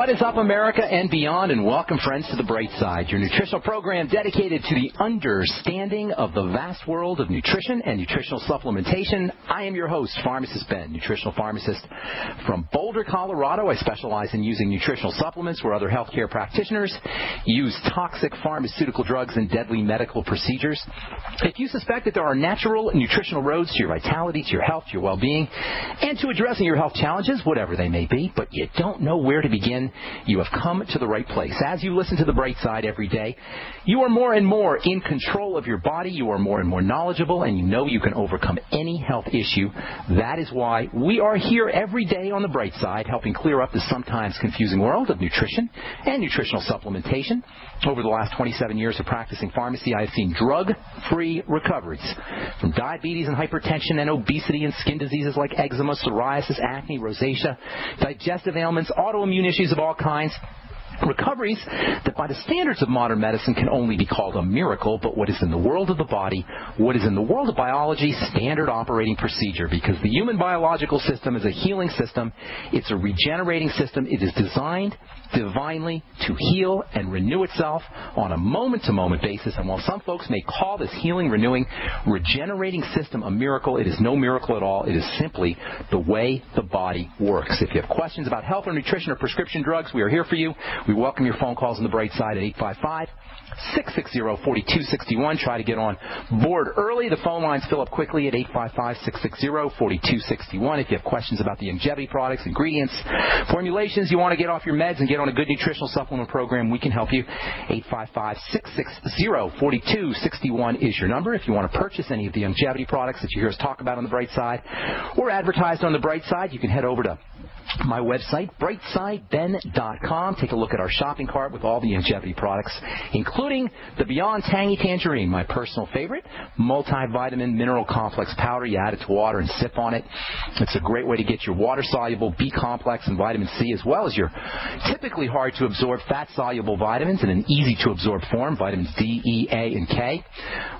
What is up, America and beyond, and welcome, friends, to The Bright Side, your nutritional program dedicated to the understanding of the vast world of nutrition and nutritional supplementation. I am your host, Pharmacist Ben, nutritional pharmacist from Boulder, Colorado. I specialize in using nutritional supplements where other healthcare practitioners use toxic pharmaceutical drugs and deadly medical procedures. If you suspect that there are natural nutritional roads to your vitality, to your health, to your well-being, and to addressing your health challenges, whatever they may be, but you don't know where to begin, you have come to the right place. As you listen to The Bright Side every day, you are more and more in control of your body, you are more and more knowledgeable, and you know you can overcome any health issue. That is why we are here every day on The Bright Side, helping clear up the sometimes confusing world of nutrition and nutritional supplementation. Over the last 27 years of practicing pharmacy, I have seen drug-free recoveries from diabetes and hypertension and obesity and skin diseases like eczema, psoriasis, acne, rosacea, digestive ailments, autoimmune issues of all kinds. Recoveries that by the standards of modern medicine can only be called a miracle, but what is in the world of the body, what is in the world of biology, standard operating procedure, because the human biological system is a healing system. It's a regenerating system. It is designed divinely to heal and renew itself on a moment-to-moment basis. And while some folks may call this healing, renewing, regenerating system a miracle, it is no miracle at all. It is simply the way the body works. If you have questions about health or nutrition or prescription drugs, we are here for you. We welcome your phone calls on The Bright Side at 855-660-4261. Try to get on board early. The phone lines fill up quickly at 855-660-4261. If you have questions about the longevity products, ingredients, formulations, you want to get off your meds and get on a good nutritional supplement program, we can help you. 855-660-4261 is your number. If you want to purchase any of the longevity products that you hear us talk about on The Bright Side or advertised on The Bright Side, you can head over to my website, brightsideben.com. Take a look at our shopping cart with all the longevity products, including the Beyond Tangy Tangerine, my personal favorite, multivitamin mineral complex powder. You add it to water and sip on it. It's a great way to get your water-soluble B complex and vitamin C, as well as your typically hard-to-absorb fat-soluble vitamins in an easy-to-absorb form, vitamins D, E, A, and K.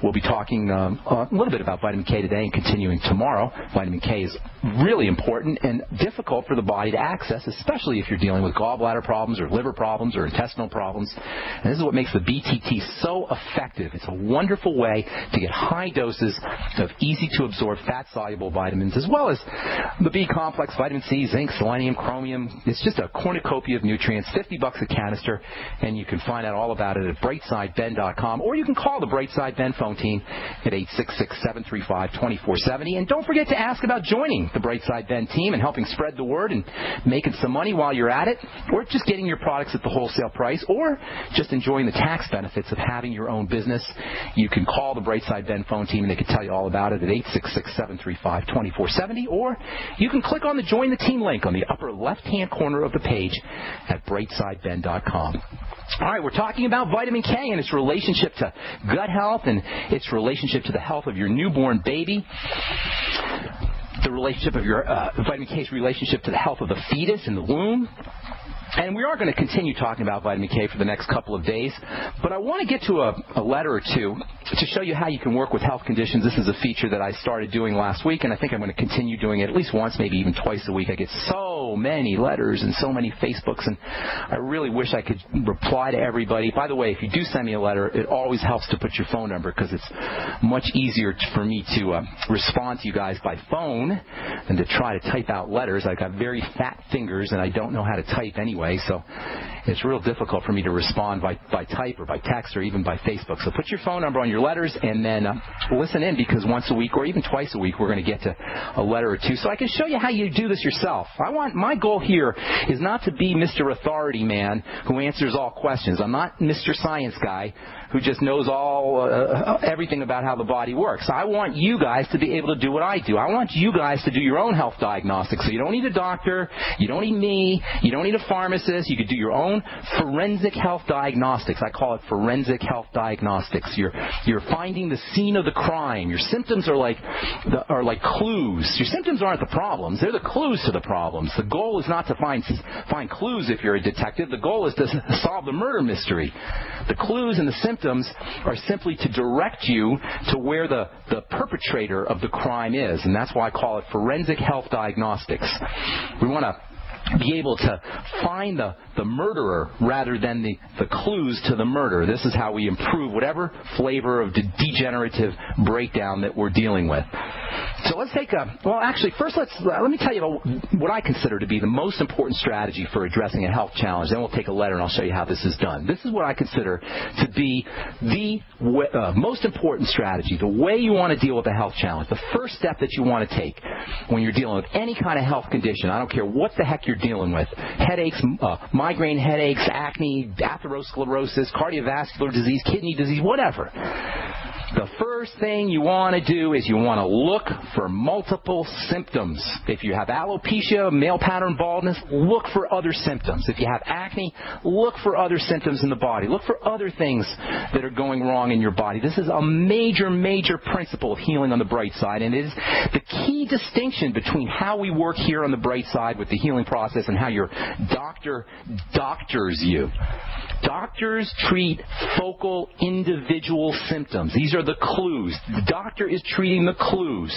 We'll be talking a little bit about vitamin K today and continuing tomorrow. Vitamin K is really important and difficult for the body to access, especially if you're dealing with gallbladder problems or liver problems or intestinal problems. And this is what makes the BTT so effective. It's a wonderful way to get high doses of easy-to-absorb fat-soluble vitamins, as well as the B complex, vitamin C, zinc, selenium, chromium. It's just a cornucopia of nutrients, $50 a canister, and you can find out all about it at brightsideben.com, or you can call the Brightside Ben phone team at 866-735-2470. And don't forget to ask about joining the Brightside Ben team and helping spread the word and making some money while you're at it, or just getting your products at the wholesale price, or just enjoying the tax benefits of having your own business. You can call the Brightside Ben phone team and they can tell you all about it at 866-735-2470, or you can click on the Join the Team link on the upper left-hand corner of the page at brightsideben.com. All right, we're talking about vitamin K and its relationship to gut health and its relationship to the health of your newborn baby. The relationship of your vitamin K's relationship to the health of the fetus in the womb. And we are going to continue talking about vitamin K for the next couple of days, but I want to get to a letter or two to show you how you can work with health conditions. This is a feature that I started doing last week, and I think I'm going to continue doing it at least once, maybe even twice a week. I get so many letters and so many Facebooks, and I really wish I could reply to everybody. By the way, if you do send me a letter, it always helps to put your phone number, because it's much easier for me to respond to you guys by phone than to try to type out letters. I've got very fat fingers, and I don't know how to type anyway. So it's real difficult for me to respond by type or by text or even by Facebook. So put your phone number on your letters and then listen in, because once a week or even twice a week we're going to get to a letter or two so I can show you how you do this yourself. My goal here is not to be Mr. Authority Man who answers all questions. I'm not Mr. Science Guy who just knows everything about how the body works. I want you guys to be able to do what I do. I want you guys to do your own health diagnostics. So you don't need a doctor, you don't need me, you don't need a pharmacist. You could do your own forensic health diagnostics. I call it forensic health diagnostics. You're finding the scene of the crime. Your symptoms are like clues. Your symptoms aren't the problems. They're the clues to the problems. The goal is not to find clues if you're a detective. The goal is to solve the murder mystery. The clues and the symptoms are simply to direct you to where the perpetrator of the crime is, and that's why I call it forensic health diagnostics. We want to be able to find the murderer rather than the clues to the murder. This is how we improve whatever flavor of degenerative breakdown that we're dealing with. So let's take first let me tell you about what I consider to be the most important strategy for addressing a health challenge. Then we'll take a letter and I'll show you how this is done. This is what I consider to be the most important strategy, the way you want to deal with a health challenge. The first step that you want to take when you're dealing with any kind of health condition, I don't care what the heck you're dealing with, headaches, migraine headaches, acne, atherosclerosis, cardiovascular disease, kidney disease, whatever. The first thing you want to do is you want to look for multiple symptoms. If you have alopecia, male pattern baldness, look for other symptoms. If you have acne, look for other symptoms in the body. Look for other things that are going wrong in your body. This is a major, major principle of healing on the bright side, and it is the key distinction between how we work here on the bright side with the healing process and how your doctor doctors you. Doctors treat focal individual symptoms. These are the clues. The doctor is treating the clues.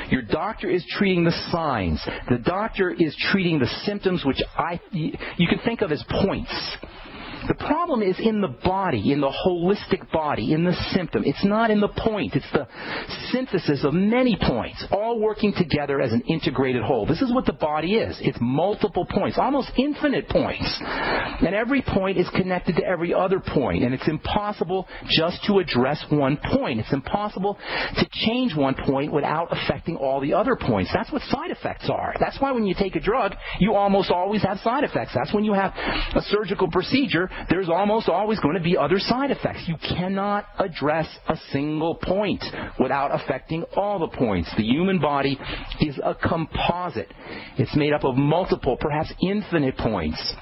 Your doctor is treating the signs. The doctor is treating the symptoms, which you can think of as points. The problem is in the body, in the holistic body, in the symptom. It's not in the point. It's the synthesis of many points, all working together as an integrated whole. This is what the body is. It's multiple points, almost infinite points. And every point is connected to every other point. And it's impossible just to address one point. It's impossible to change one point without affecting all the other points. That's what side effects are. That's why when you take a drug, you almost always have side effects. That's when you have a surgical procedure, there's almost always going to be other side effects. You cannot address a single point without affecting all the points. The human body is a composite. It's made up of multiple, perhaps infinite points.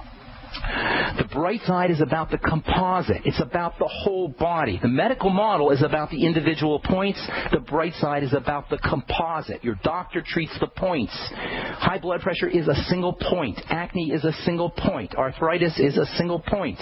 The bright side is about the composite. It's about the whole body. The medical model is about the individual points. The bright side is about the composite. Your doctor treats the points. High blood pressure is a single point. Acne is a single point. Arthritis is a single point.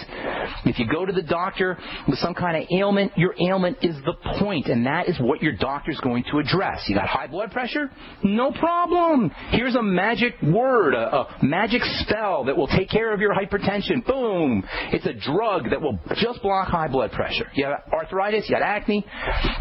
If you go to the doctor with some kind of ailment, your ailment is the point, and that is what your doctor's going to address. You got high blood pressure? No problem. Here's a magic word, a magic spell that will take care of your hypertension. Boom. It's a drug that will just block high blood pressure. You have arthritis, you have acne,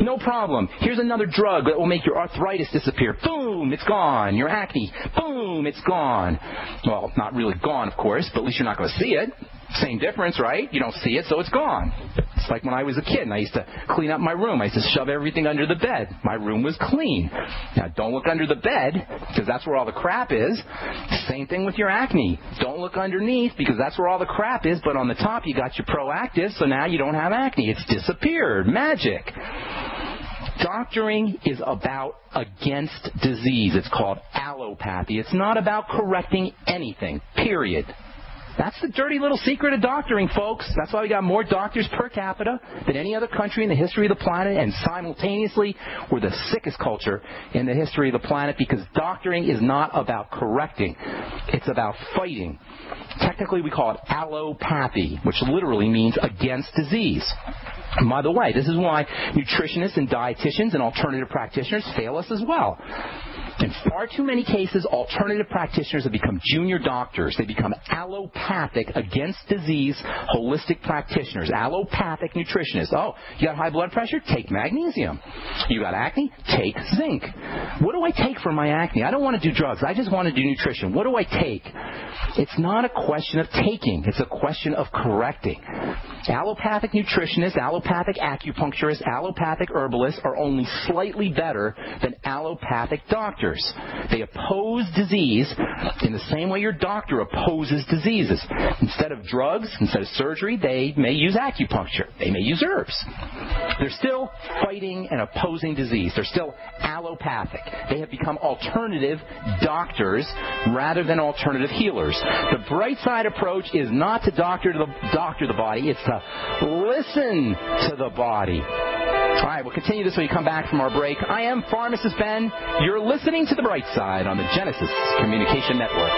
no problem. Here's another drug that will make your arthritis disappear. Boom, it's gone. Your acne, boom, it's gone. Well, not really gone, of course, but at least you're not going to see it. Same difference, right? You don't see it, so it's gone. It's like when I was a kid and I used to clean up my room. I used to shove everything under the bed. My room was clean. Now, don't look under the bed because that's where all the crap is. Same thing with your acne. Don't look underneath because that's where all the crap is, but on the top you got your Proactive, so now you don't have acne. It's disappeared. Magic. Doctoring is about against disease. It's called allopathy. It's not about correcting anything, period. That's the dirty little secret of doctoring, folks. That's why we got more doctors per capita than any other country in the history of the planet, and simultaneously, we're the sickest culture in the history of the planet because doctoring is not about correcting. It's about fighting. Technically, we call it allopathy, which literally means against disease. And by the way, this is why nutritionists and dietitians and alternative practitioners fail us as well. In far too many cases, alternative practitioners have become junior doctors. They become allopathic, against disease, holistic practitioners. Allopathic nutritionists. Oh, you got high blood pressure? Take magnesium. You got acne? Take zinc. What do I take for my acne? I don't want to do drugs. I just want to do nutrition. What do I take? It's not a question of taking. It's a question of correcting. Allopathic nutritionists, allopathic acupuncturists, allopathic herbalists are only slightly better than allopathic doctors. They oppose disease in the same way your doctor opposes diseases. Instead of drugs, instead of surgery, they may use acupuncture. They may use herbs. They're still fighting and opposing disease. They're still allopathic. They have become alternative doctors rather than alternative healers. The bright side approach is not to doctor the body. It's to listen to the body. All right, we'll continue this when we come back from our break. I am Pharmacist Ben. You're listening to The Bright Side on the Genesis Communication Network.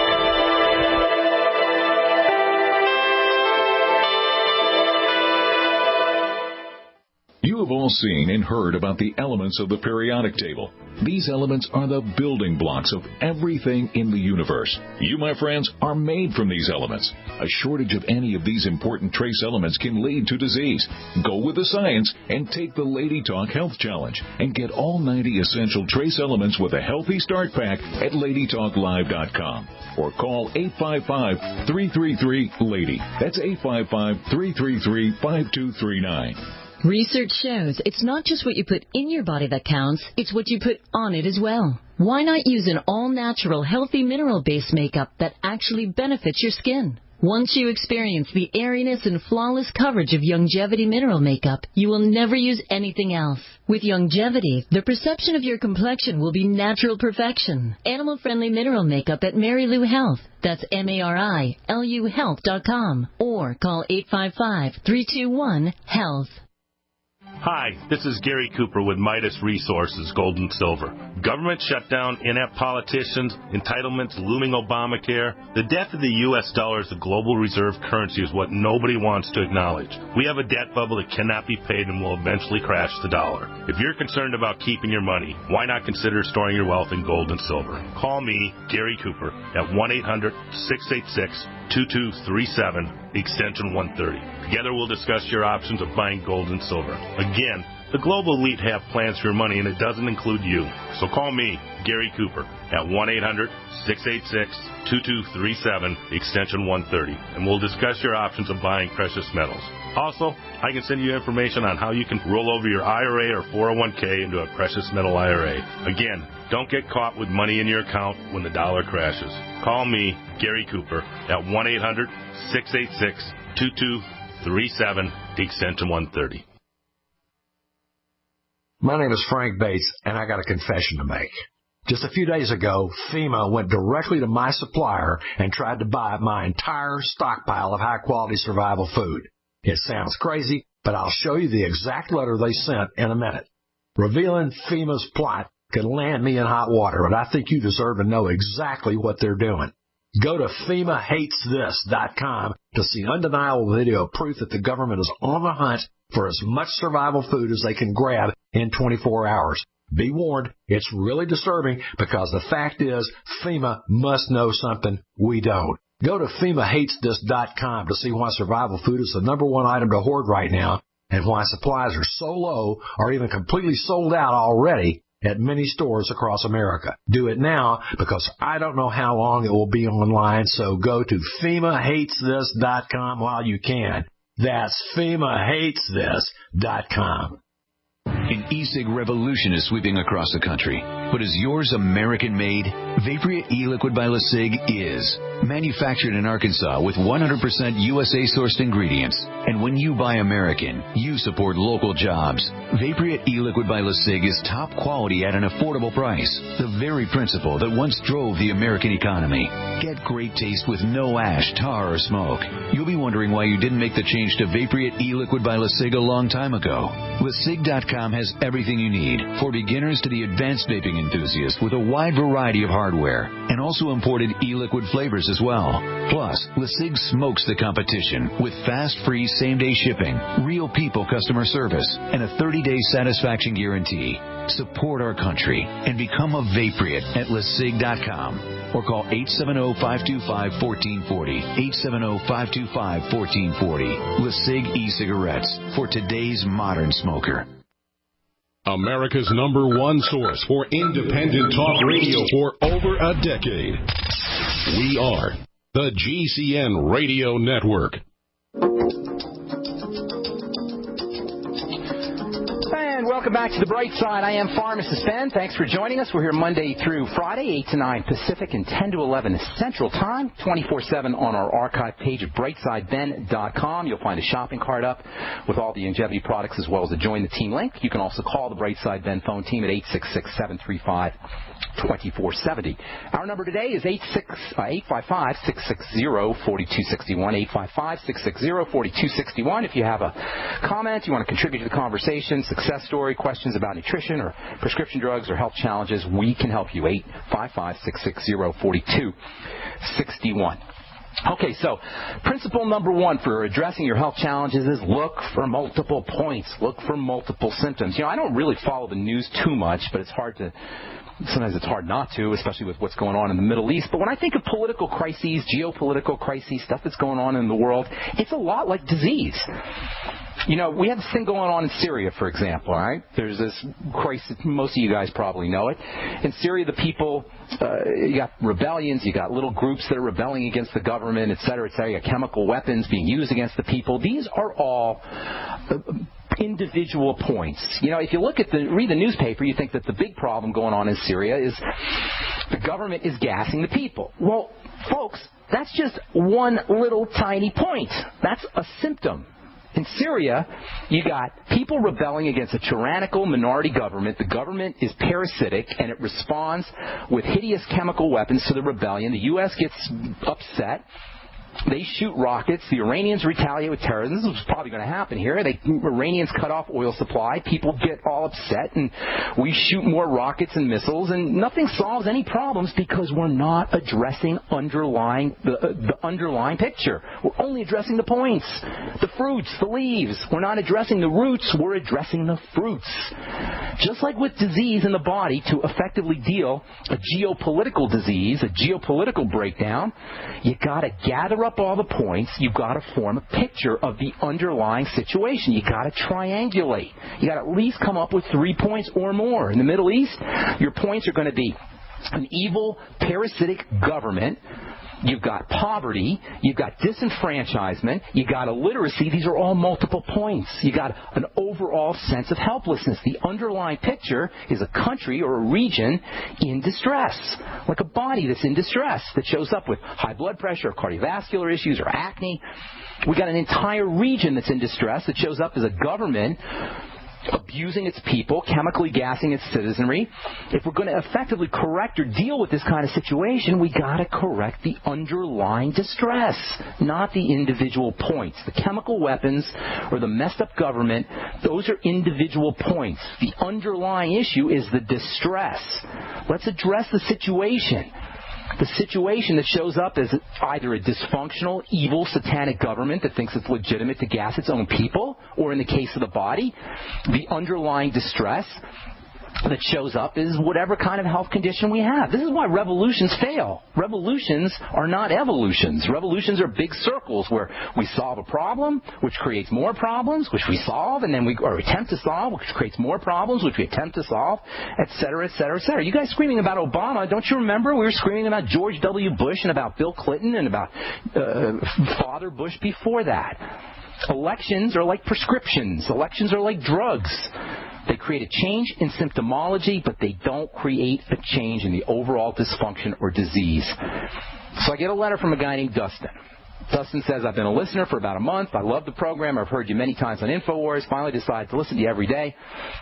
You have all seen and heard about the elements of the periodic table. These elements are the building blocks of everything in the universe. You, my friends, are made from these elements. A shortage of any of these important trace elements can lead to disease. Go with the science and take the Lady Talk Health Challenge and get all 90 essential trace elements with a healthy start pack at LadyTalkLive.com or call 855-333-LADY. That's 855-333-5239. Research shows it's not just what you put in your body that counts, it's what you put on it as well. Why not use an all-natural, healthy mineral-based makeup that actually benefits your skin? Once you experience the airiness and flawless coverage of Youngevity mineral makeup, you will never use anything else. With Youngevity, the perception of your complexion will be natural perfection. Animal-friendly mineral makeup at Mary Lou Health. That's MARILU Health.com or call 855-321-HEALTH. Hi, this is Gary Cooper with Midas Resources, Gold and Silver. Government shutdown, inept politicians, entitlements, looming Obamacare. The death of the U.S. dollar as the global reserve currency is what nobody wants to acknowledge. We have a debt bubble that cannot be paid and will eventually crash the dollar. If you're concerned about keeping your money, why not consider storing your wealth in gold and silver? Call me, Gary Cooper, at 1-800-686-2237, extension 130. Together we'll discuss your options of buying gold and silver. Again, the global elite have plans for your money, and it doesn't include you. So call me, Gary Cooper, at 1-800-686-2237, extension 130, and we'll discuss your options of buying precious metals. Also, I can send you information on how you can roll over your IRA or 401k into a precious metal IRA. Again, don't get caught with money in your account when the dollar crashes. Call me, Gary Cooper, at 1-800-686-2237, extension 130. My name is Frank Bates, and I got a confession to make. Just a few days ago, FEMA went directly to my supplier and tried to buy my entire stockpile of high-quality survival food. It sounds crazy, but I'll show you the exact letter they sent in a minute. Revealing FEMA's plot could land me in hot water, but I think you deserve to know exactly what they're doing. Go to FEMAHatesThis.com to see undeniable video proof that the government is on the hunt for as much survival food as they can grab in 24 hours. Be warned, it's really disturbing because the fact is FEMA must know something we don't. Go to FEMAHatesThis.com to see why survival food is the number one item to hoard right now and why supplies are so low or even completely sold out already at many stores across America. Do it now because I don't know how long it will be online, so go to FEMAHatesThis.com while you can. That's FEMAHatesThis.com. An e-cig revolution is sweeping across the country. But is yours American-made? Vaporia e-liquid by LeSig is. Manufactured in Arkansas with 100% USA-sourced ingredients. And when you buy American, you support local jobs. Vaporia e-liquid by LeSig is top quality at an affordable price. The very principle that once drove the American economy. Get great taste with no ash, tar, or smoke. You'll be wondering why you didn't make the change to Vaporia e-liquid by LeSig a long time ago. LeSig.com has everything you need, for beginners to the advanced vaping enthusiast, with a wide variety of hardware, and also imported e-liquid flavors as well. Plus, LeSig smokes the competition with fast, free, same-day shipping, real people customer service, and a 30-day satisfaction guarantee. Support our country and become a Vapriot at LeSig.com or call 870-525-1440, 870-525-1440. LeSig e-cigarettes for today's modern smoker. America's #1 source for independent talk radio for over a decade. We are the GCN Radio Network. And welcome back to The Bright Side. I am Pharmacist Ben. Thanks for joining us. We're here Monday through Friday, 8 to 9 Pacific and 10 to 11 Central Time, 24/7 on our archive page at brightsideben.com. You'll find a shopping cart up with all the Youngevity products as well as the Join the Team link. You can also call the Brightside Ben phone team at 866-735-2470. Our number today is 855-660-4261, 855-660-4261. If you have a comment, you want to contribute to the conversation, success story, questions about nutrition or prescription drugs or health challenges, we can help you. 855-660-4261. Okay, so principle number one for addressing your health challenges is look for multiple points. Look for multiple symptoms. I don't really follow the news too much, but sometimes it's hard not to, especially with what's going on in the Middle East. But when I think of political crises, geopolitical crises, stuff that's going on in the world, it's a lot like disease. We have this thing going on in Syria, for example, all right? There's this crisis, most of you guys probably know it. In Syria, the people, you got rebellions, you got little groups that are rebelling against the government, et cetera, et cetera. You got chemical weapons being used against the people. These are all individual points. If you read the newspaper, you think that the big problem going on in Syria is the government is gassing the people. Well, folks, that's just one little tiny point. That's a symptom. In Syria, you got people rebelling against a tyrannical minority government. The government is parasitic, and it responds with hideous chemical weapons to the rebellion. The U.S. gets upset. They shoot rockets. The Iranians retaliate with terrorism. This is probably going to happen here. Iranians cut off oil supply. People get all upset, and we shoot more rockets and missiles, and nothing solves any problems because we're not addressing the underlying picture. We're only addressing the points, the fruits, the leaves. We're not addressing the roots. We're addressing the fruits. Just like with disease in the body, to effectively deal a geopolitical disease, a geopolitical breakdown, you got to gather up all the points. You've got to form a picture of the underlying situation. You got to triangulate. You got to at least come up with 3 points or more. In the Middle East, your points are going to be an evil, parasitic government. You've got poverty. You've got disenfranchisement. You got illiteracy. These are all multiple points. You got an overall sense of helplessness. The underlying picture is a country or a region in distress, like a body that's in distress that shows up with high blood pressure or cardiovascular issues or acne. We got an entire region that's in distress that shows up as a government abusing its people, chemically gassing its citizenry. If we're going to effectively correct or deal with this kind of situation, we got to correct the underlying distress, not the individual points. The chemical weapons or the messed up government, those are individual points. The underlying issue is the distress. Let's address the situation. The situation that shows up as either a dysfunctional, evil, satanic government that thinks it's legitimate to gas its own people, or in the case of the body, the underlying distress that shows up is whatever kind of health condition we have. This is why revolutions fail. Revolutions are not evolutions. Revolutions are big circles where we solve a problem, which creates more problems, which we solve, and then we attempt to solve, which creates more problems, which we attempt to solve, et cetera, et cetera, et cetera. You guys screaming about Obama, don't you remember? We were screaming about George W. Bush and about Bill Clinton and about Father Bush before that. Elections are like prescriptions. Elections are like drugs. They create a change in symptomology, but they don't create a change in the overall dysfunction or disease. So I get a letter from a guy named Dustin. Dustin says, I've been a listener for about a month. I love the program. I've heard you many times on InfoWars. Finally decided to listen to you every day.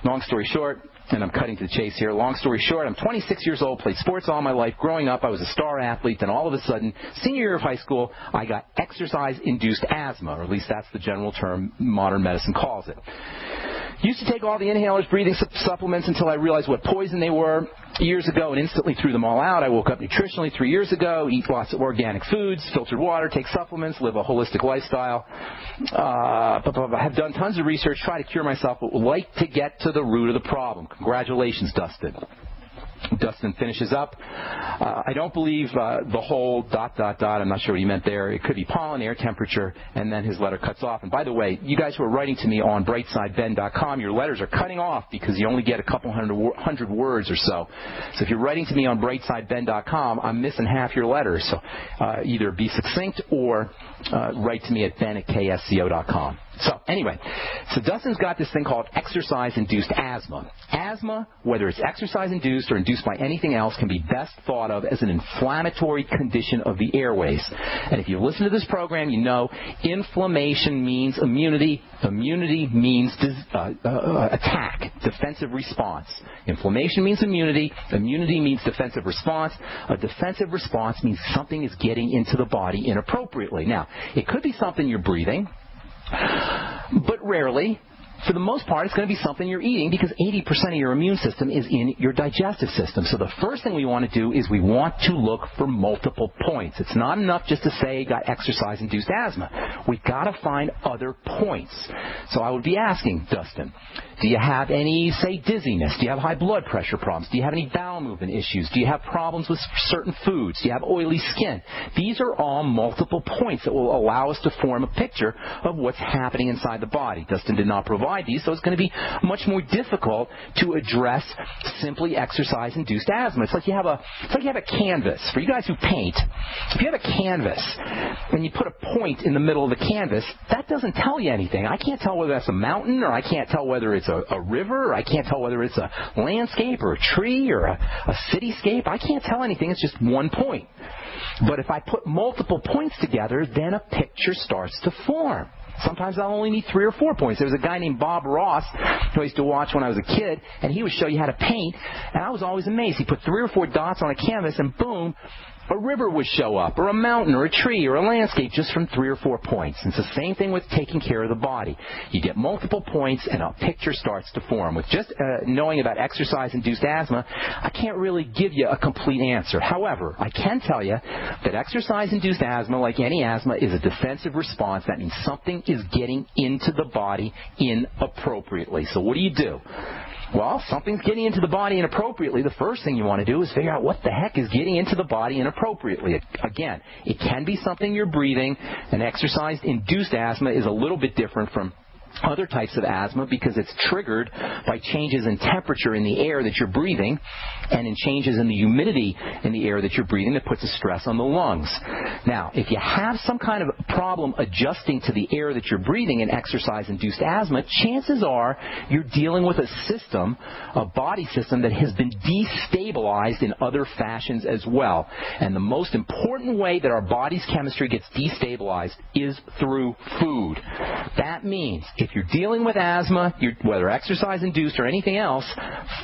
Long story short, and I'm cutting to the chase here. Long story short, I'm 26 years old, played sports all my life. Growing up, I was a star athlete. Then all of a sudden, senior year of high school, I got exercise-induced asthma, or at least that's the general term modern medicine calls it. Used to take all the inhalers, breathing supplements until I realized what poison they were years ago and instantly threw them all out. I woke up nutritionally 3 years ago, eat lots of organic foods, filtered water, take supplements, live a holistic lifestyle. I have done tons of research, try to cure myself, but would like to get to the root of the problem. Congratulations, Dustin. Dustin finishes up. I don't believe the whole ... I'm not sure what he meant there. It could be pollen, air temperature, and then his letter cuts off. And by the way, you guys who are writing to me on brightsideben.com, your letters are cutting off because you only get a couple hundred words or so. So if you're writing to me on brightsideben.com, I'm missing half your letters. So either be succinct or write to me at ben@ksco.com. So anyway, so Dustin's got this thing called exercise-induced asthma. Asthma, whether it's exercise-induced or induced by anything else, can be best thought of as an inflammatory condition of the airways. And if you listen to this program, you know inflammation means immunity. Immunity means attack, defensive response. Inflammation means immunity. Immunity means defensive response. A defensive response means something is getting into the body inappropriately. Now, it could be something you're breathing, but rarely for the most part, it's going to be something you're eating because 80% of your immune system is in your digestive system. So the first thing we want to do is we want to look for multiple points. It's not enough just to say you got exercise-induced asthma. We've got to find other points. So I would be asking, Dustin, do you have any, say, dizziness? Do you have high blood pressure problems? Do you have any bowel movement issues? Do you have problems with certain foods? Do you have oily skin? These are all multiple points that will allow us to form a picture of what's happening inside the body. Dustin did not provide these, so it's going to be much more difficult to address simply exercise-induced asthma. It's like you have a canvas. For you guys who paint, if you have a canvas and you put a point in the middle of the canvas, that doesn't tell you anything. I can't tell whether that's a mountain, or I can't tell whether it's a river, or I can't tell whether it's a landscape or a tree or a cityscape. I can't tell anything. It's just one point. But if I put multiple points together, then a picture starts to form. Sometimes I'll only need 3 or 4 points. There was a guy named Bob Ross who I used to watch when I was a kid, and he would show you how to paint, and I was always amazed. He put 3 or 4 dots on a canvas, and boom, a river would show up, or a mountain, or a tree, or a landscape just from 3 or 4 points. And it's the same thing with taking care of the body. You get multiple points, and a picture starts to form. With just knowing about exercise-induced asthma, I can't really give you a complete answer. However, I can tell you that exercise-induced asthma, like any asthma, is a defensive response. That means something is getting into the body inappropriately. So what do? Well, something's getting into the body inappropriately. The first thing you want to do is figure out what the heck is getting into the body inappropriately. Again, it can be something you're breathing. An exercise-induced asthma is a little bit different from other types of asthma because it's triggered by changes in temperature in the air that you're breathing and in changes in the humidity in the air that you're breathing that puts a stress on the lungs. Now, if you have some kind of problem adjusting to the air that you're breathing in exercise-induced asthma, chances are you're dealing with a system, a body system that has been destabilized in other fashions as well. And the most important way that our body's chemistry gets destabilized is through food. That means if you're dealing with asthma, whether exercise-induced or anything else,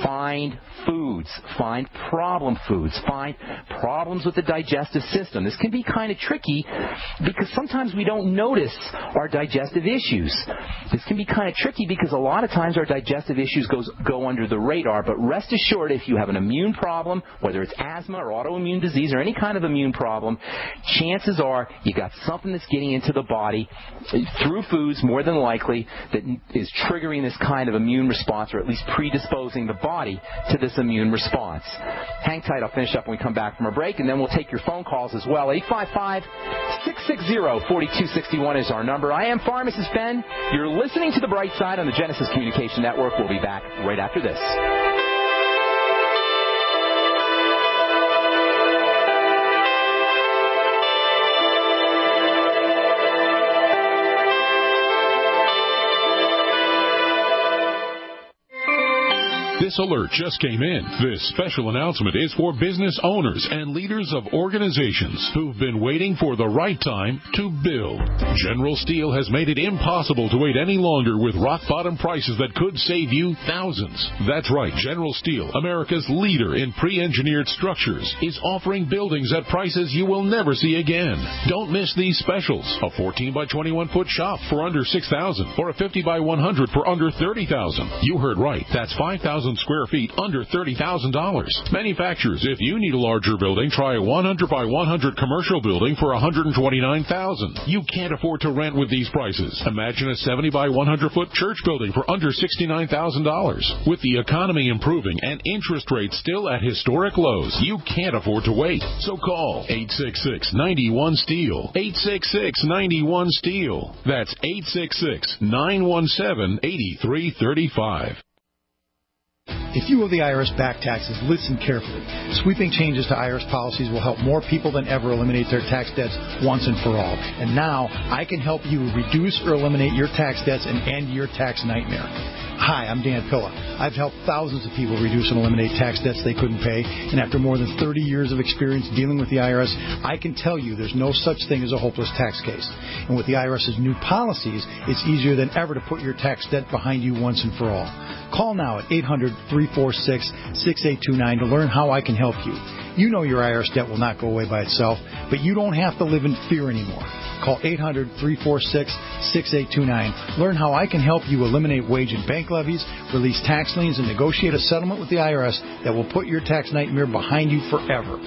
find foods, find problem foods, find problems with the digestive system. This can be kind of tricky because sometimes we don't notice our digestive issues. This can be kind of tricky because a lot of times our digestive issues go under the radar, but rest assured if you have an immune problem, whether it's asthma or autoimmune disease or any kind of immune problem, chances are you got something that's getting into the body through foods more than likely that is triggering this kind of immune response or at least predisposing the body to this immune response. Hang tight. I'll finish up when we come back from a break, and then we'll take your phone calls as well. 855-660-4261 is our number. I am Pharmacist Ben. You're listening to The Bright Side on the Genesis Communication Network. We'll be back right after this. This alert just came in. This special announcement is for business owners and leaders of organizations who've been waiting for the right time to build. General Steel has made it impossible to wait any longer with rock-bottom prices that could save you thousands. That's right. General Steel, America's leader in pre-engineered structures, is offering buildings at prices you will never see again. Don't miss these specials. A 14 by 21 foot shop for under $6,000 or a 50 by 100 for under $30,000. You heard right. That's 5,000 square feet under $30,000. Manufacturers, if you need a larger building, try a 100 by 100 commercial building for $129,000. You can't afford to rent with these prices. Imagine a 70 by 100 foot church building for under $69,000. With the economy improving and interest rates still at historic lows, you can't afford to wait. So call 866-91-STEEL. 866-91-STEEL. That's 866-917-8335. If you owe the IRS back taxes, listen carefully. Sweeping changes to IRS policies will help more people than ever eliminate their tax debts once and for all. And now, I can help you reduce or eliminate your tax debts and end your tax nightmare. Hi, I'm Dan Pilla. I've helped thousands of people reduce and eliminate tax debts they couldn't pay, and after more than 30 years of experience dealing with the IRS, I can tell you there's no such thing as a hopeless tax case. And with the IRS's new policies, it's easier than ever to put your tax debt behind you once and for all. Call now at 800-346-6829 to learn how I can help you. You know your IRS debt will not go away by itself, but you don't have to live in fear anymore. Call 800-346-6829. Learn how I can help you eliminate wage and bank levies, release tax liens, and negotiate a settlement with the IRS that will put your tax nightmare behind you forever.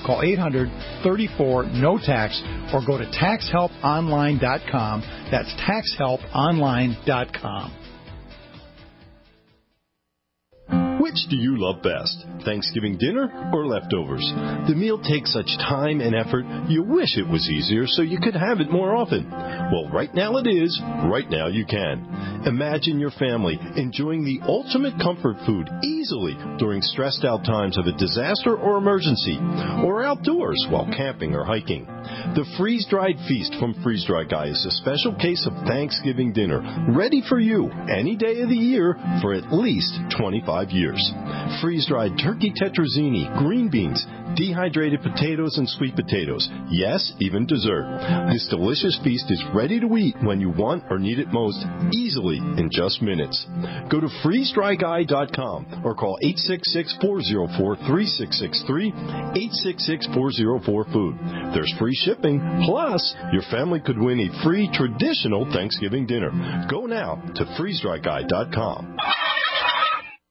Call 800-34-NO-TAX or go to taxhelponline.com. That's taxhelponline.com. Which do you love best, Thanksgiving dinner or leftovers? The meal takes such time and effort, you wish it was easier so you could have it more often. Well, right now it is. Right now you can. Imagine your family enjoying the ultimate comfort food easily during stressed out times of a disaster or emergency, or outdoors while camping or hiking. The freeze-dried feast from Freeze Dry Guy is a special case of Thanksgiving dinner, ready for you any day of the year for at least 25 years. Freeze-dried turkey tetrazzini, green beans, dehydrated potatoes and sweet potatoes. Yes, even dessert. This delicious feast is ready to eat when you want or need it most, easily in just minutes. Go to freezedryguy.com or call 866-404-3663, 866-404-FOOD. There's free shipping, plus your family could win a free traditional Thanksgiving dinner. Go now to freezedryguy.com.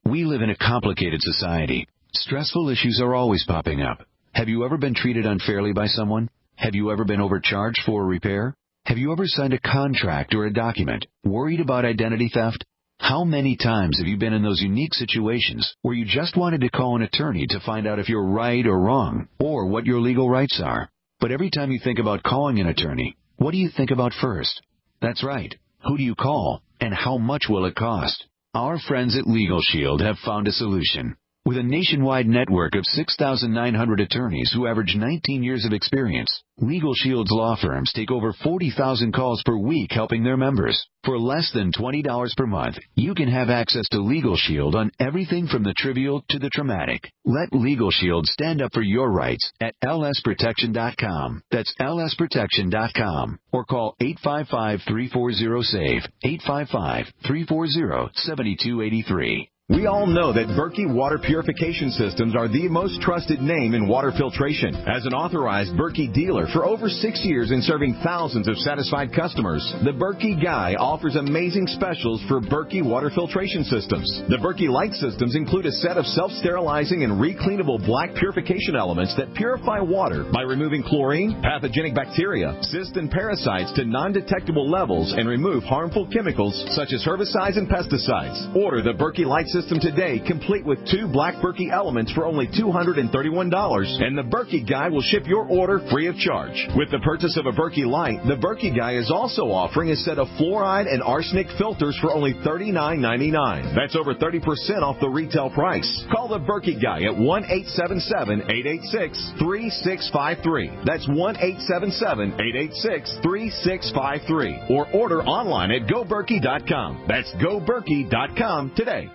We live in a complicated society. Stressful issues are always popping up. Have you ever been treated unfairly by someone? Have you ever been overcharged for a repair? Have you ever signed a contract or a document worried about identity theft? How many times have you been in those unique situations where you just wanted to call an attorney to find out if you're right or wrong, or what your legal rights are? But every time you think about calling an attorney, what do you think about first? That's right. Who do you call, and how much will it cost? Our friends at Legal Shield have found a solution. With a nationwide network of 6,900 attorneys who average 19 years of experience, Legal Shield's law firms take over 40,000 calls per week helping their members. For less than $20 per month, you can have access to Legal Shield on everything from the trivial to the traumatic. Let Legal Shield stand up for your rights at lsprotection.com. That's lsprotection.com. Or call 855-340-SAVE, 855-340-7283. We all know that Berkey Water Purification Systems are the most trusted name in water filtration. As an authorized Berkey dealer for over 6 years and serving thousands of satisfied customers, the Berkey Guy offers amazing specials for Berkey Water Filtration Systems. The Berkey Light Systems include a set of self-sterilizing and recleanable black purification elements that purify water by removing chlorine, pathogenic bacteria, cysts, and parasites to non-detectable levels and remove harmful chemicals such as herbicides and pesticides. Order the Berkey Light System today, complete with 2 black Berkey elements for only $231, and the Berkey Guy will ship your order free of charge. With the purchase of a Berkey Light, the Berkey Guy is also offering a set of fluoride and arsenic filters for only $39.99. That's over 30% off the retail price. Call the Berkey Guy at 1-877-886-3653. That's 1-877-886-3653. Or order online at GoBerkey.com. That's GoBerkey.com today.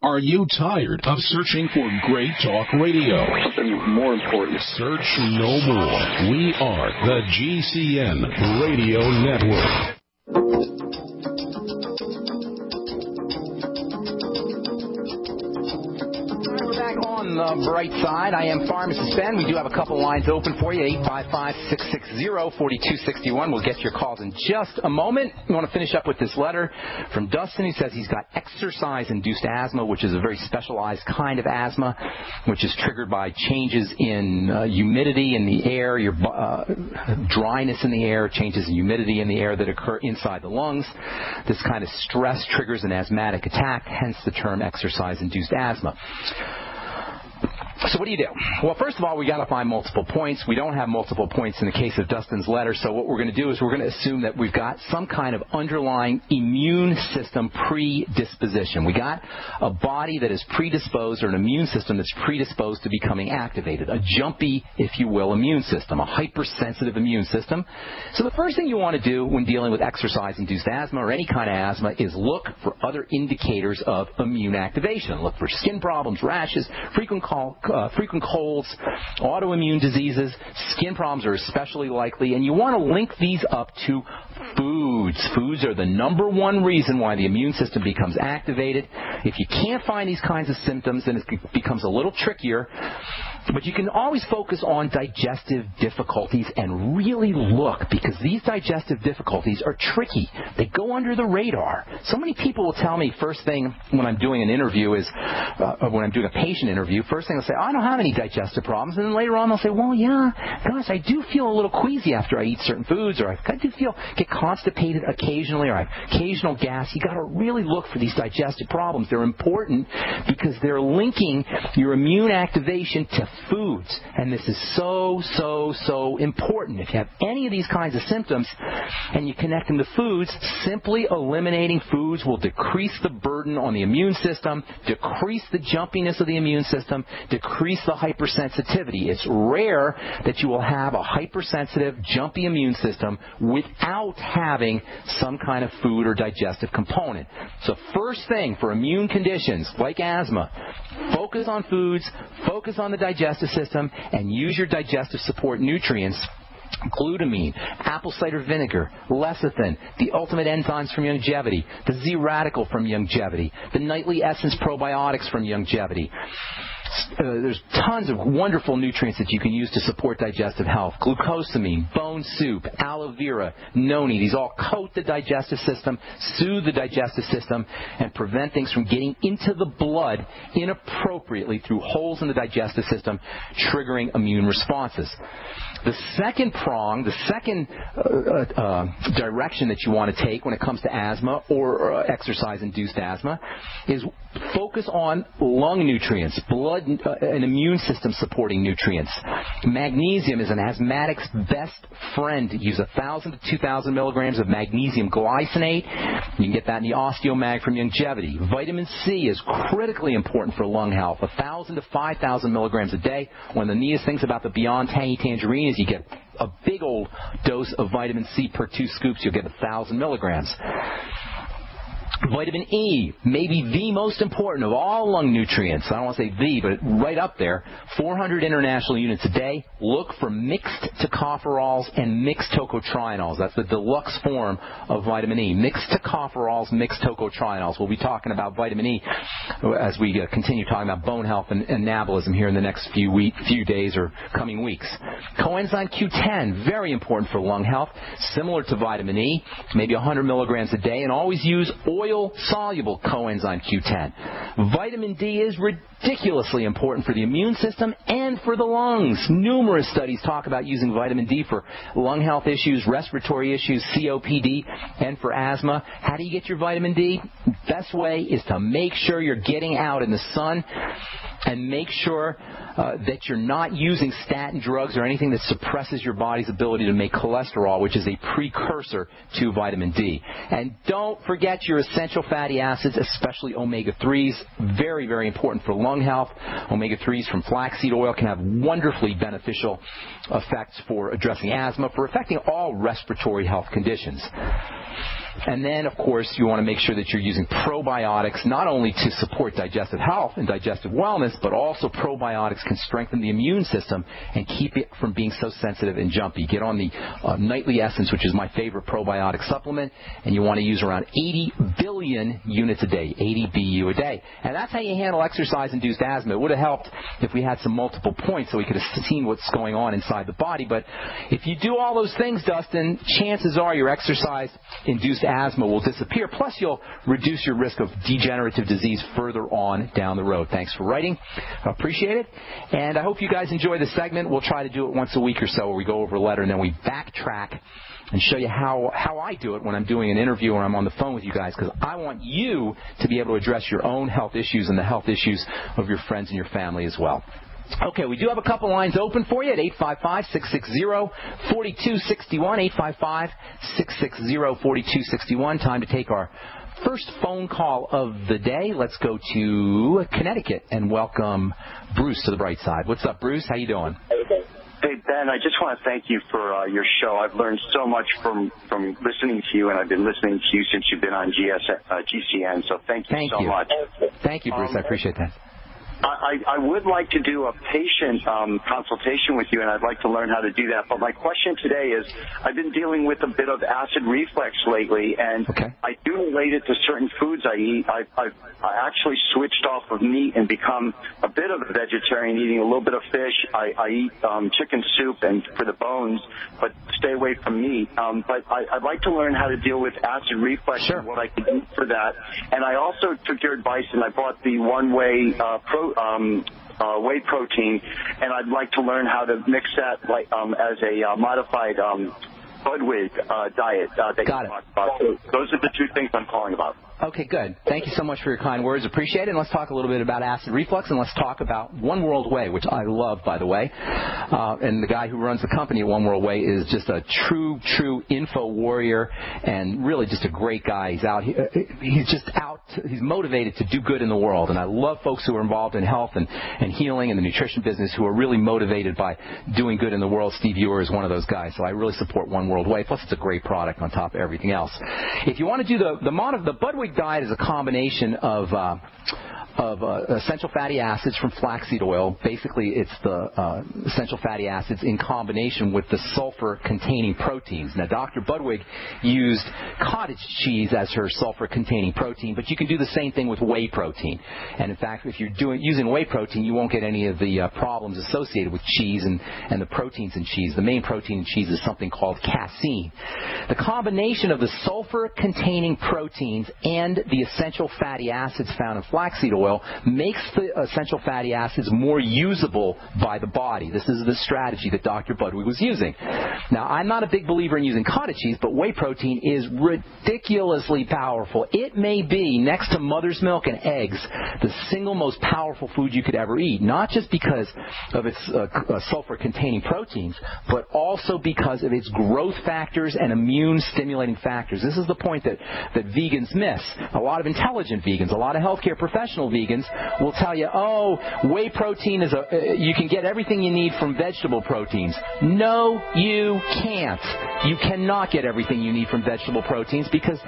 Are you tired of searching for great talk radio? Something more important. Search no more. We are the GCN Radio Network. On the bright side, I am Pharmacist Ben. We do have a couple lines open for you, 855-660-4261. We'll get your calls in just a moment. We want to finish up with this letter from Dustin. He says he's got exercise-induced asthma, which is a very specialized kind of asthma, which is triggered by changes in humidity in the air, your dryness in the air, changes in humidity in the air that occur inside the lungs. This kind of stress triggers an asthmatic attack, hence the term exercise-induced asthma. So what do you do? Well, first of all, we got to find multiple points. We don't have multiple points in the case of Dustin's letter, so what we're going to do is we're going to assume that we've got some kind of underlying immune system predisposition. We got a body that is predisposed, or an immune system that's predisposed to becoming activated, a jumpy, if you will, immune system, a hypersensitive immune system. So the first thing you want to do when dealing with exercise-induced asthma or any kind of asthma is look for other indicators of immune activation. Look for skin problems, rashes, frequent colds, autoimmune diseases. Skin problems are especially likely, and you want to link these up to Foods. Foods are the number one reason why the immune system becomes activated. If you can't find these kinds of symptoms, then it becomes a little trickier. But you can always focus on digestive difficulties and really look, because these digestive difficulties are tricky. They go under the radar. So many people will tell me first thing when I'm doing an interview is, when I'm doing a patient interview, first thing they'll say, I don't have any digestive problems. And then later on they'll say, well, yeah, gosh, I do feel a little queasy after I eat certain foods, or I do get constipated occasionally, or I have occasional gas. You got to really look for these digestive problems. They're important because they're linking your immune activation to foods, and this is so important. If you have any of these kinds of symptoms and you connect them to foods, simply eliminating foods will decrease the burden on the immune system, decrease the jumpiness of the immune system, decrease the hypersensitivity. It's rare that you will have a hypersensitive, jumpy immune system without having some kind of food or digestive component. So first thing for immune conditions like asthma, focus on foods, focus on the digestive system, and use your digestive support nutrients. Glutamine, apple cider vinegar, lecithin, the ultimate enzymes from Youngevity, the Z-Radical from Youngevity, the Nightly Essence probiotics from Youngevity. There's tons of wonderful nutrients that you can use to support digestive health. Glucosamine, bone soup, aloe vera, noni. These all coat the digestive system, soothe the digestive system, and prevent things from getting into the blood inappropriately through holes in the digestive system, triggering immune responses. The second prong, the second direction that you want to take when it comes to asthma or exercise-induced asthma is focus on lung nutrients, blood and immune system supporting nutrients. Magnesium is an asthmatic's best friend. Use 1,000 to 2,000 milligrams of magnesium glycinate. You can get that in the Osteomag from Youngevity. Vitamin C is critically important for lung health. 1,000 to 5,000 milligrams a day. One of the neatest things about the Beyond Tangy Tangerine is you get a big old dose of vitamin C per 2 scoops. You'll get 1,000 milligrams. Vitamin E, maybe the most important of all lung nutrients. I don't want to say the, but right up there. 400 international units a day. Look for mixed tocopherols and mixed tocotrienols. That's the deluxe form of vitamin E. Mixed tocopherols, mixed tocotrienols. We'll be talking about vitamin E as we continue talking about bone health and anabolism here in the next few days or coming weeks. Coenzyme Q10, very important for lung health. Similar to vitamin E, maybe 100 milligrams a day, and always use oil-soluble coenzyme Q10. Vitamin D is ridiculously important for the immune system and for the lungs. Numerous studies talk about using vitamin D for lung health issues, respiratory issues, COPD, and for asthma. How do you get your vitamin D? Best way is to make sure you're getting out in the sun and make sure that you're not using statin drugs or anything that suppresses your body's ability to make cholesterol, which is a precursor to vitamin D. And don't forget your essential fatty acids, especially omega-3s. Very, very important for lung health. Omega-3s from flaxseed oil can have wonderfully beneficial effects for addressing asthma, for affecting all respiratory health conditions. And then, of course, you want to make sure that you're using probiotics not only to support digestive health and digestive wellness, but also probiotics can strengthen the immune system and keep it from being so sensitive and jumpy. Get on the Nightly Essence, which is my favorite probiotic supplement, and you want to use around 80 billion units a day, 80 BU a day. And that's how you handle exercise-induced asthma. It would have helped if we had some multiple points so we could have seen what's going on inside the body. But if you do all those things, Dustin, chances are your exercise-induced asthma will disappear. Plus, you'll reduce your risk of degenerative disease further on down the road. Thanks for writing. I appreciate it. And I hope you guys enjoy this segment. We'll try to do it once a week or so where we go over a letter and then we backtrack and show you how I do it when I'm doing an interview or I'm on the phone with you guys, because I want you to be able to address your own health issues and the health issues of your friends and your family as well. Okay, we do have a couple lines open for you at 855-660-4261, 855-660-4261. Time to take our first phone call of the day. Let's go to Connecticut and welcome Bruce to the bright side. What's up, Bruce? How you doing? Hey, Ben, I just want to thank you for your show. I've learned so much from listening to you, and I've been listening to you since you've been on GCN, so thank you so much. Thank you, Bruce. I appreciate that. I would like to do a patient consultation with you, and I'd like to learn how to do that. But my question today is, I've been dealing with a bit of acid reflux lately, and I do relate it to certain foods I eat. I actually switched off of meat and become a bit of a vegetarian, eating a little bit of fish. I eat chicken soup and for the bones, but stay away from meat. But I'd like to learn how to deal with acid reflux and what I can do for that. And I also took your advice, and I bought the one-way whey protein, and I'd like to learn how to mix that as a modified Budwig diet that you talked about. So those are the two things I'm calling about. Okay, good. Thank you so much for your kind words. Appreciate it. And let's talk a little bit about acid reflux, and let's talk about One World Whey, which I love, by the way. And the guy who runs the company at One World Whey is just a true info warrior and really just a great guy. He's motivated to do good in the world. And I love folks who are involved in health and healing and the nutrition business who are really motivated by doing good in the world. Steve Ewer is one of those guys. So I really support One World Whey. Plus, it's a great product on top of everything else. If you want to do the Budwig diet is a combination of essential fatty acids from flaxseed oil. Basically, it's the essential fatty acids in combination with the sulfur-containing proteins. Now, Dr. Budwig used cottage cheese as her sulfur-containing protein, but you can do the same thing with whey protein. And, in fact, if you're using whey protein, you won't get any of the problems associated with cheese and the proteins in cheese. The main protein in cheese is something called casein. The combination of the sulfur-containing proteins and the essential fatty acids found in flaxseed oil makes the essential fatty acids more usable by the body. This is the strategy that Dr. Budwig was using. Now, I'm not a big believer in using cottage cheese, but whey protein is ridiculously powerful. It may be, next to mother's milk and eggs, the single most powerful food you could ever eat, not just because of its sulfur-containing proteins, but also because of its growth factors and immune-stimulating factors. This is the point that vegans miss. A lot of intelligent vegans, a lot of healthcare professional vegans will tell you, whey protein you can get everything you need from vegetable proteins. No, you can't. You cannot get everything you need from vegetable proteins because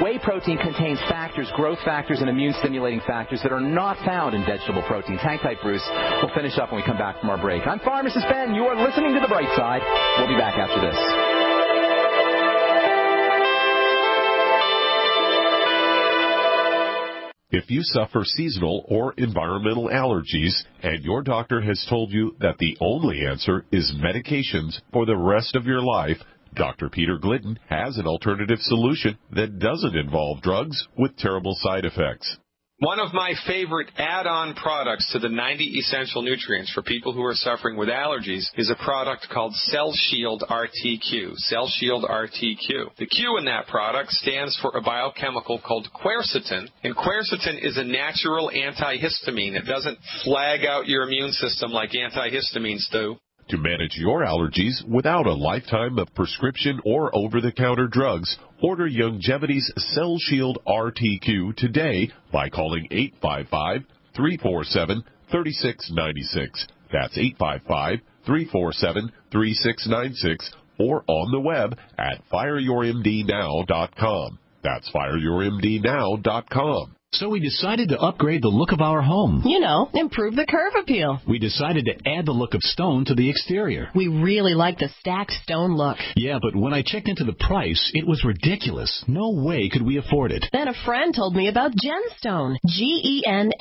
whey protein contains factors, growth factors, and immune-stimulating factors that are not found in vegetable proteins. Hang tight, Bruce. We'll finish up when we come back from our break. I'm Pharmacist Ben. You are listening to The Bright Side. We'll be back after this. If you suffer seasonal or environmental allergies and your doctor has told you that the only answer is medications for the rest of your life, Dr. Peter Glidden has an alternative solution that doesn't involve drugs with terrible side effects. One of my favorite add-on products to the 90 essential nutrients for people who are suffering with allergies is a product called Cell Shield RTQ. Cell Shield RTQ. The Q in that product stands for a biochemical called quercetin, and quercetin is a natural antihistamine. It doesn't flag out your immune system like antihistamines do. To manage your allergies without a lifetime of prescription or over-the-counter drugs, order Youngevity's Cell Shield RTQ today by calling 855-347-3696. That's 855-347-3696 or on the web at fireyourmdnow.com. That's fireyourmdnow.com. So we decided to upgrade the look of our home. You know, improve the curve appeal. We decided to add the look of stone to the exterior. We really like the stacked stone look. Yeah, but when I checked into the price, it was ridiculous. No way could we afford it. Then a friend told me about Genstone. Genstone.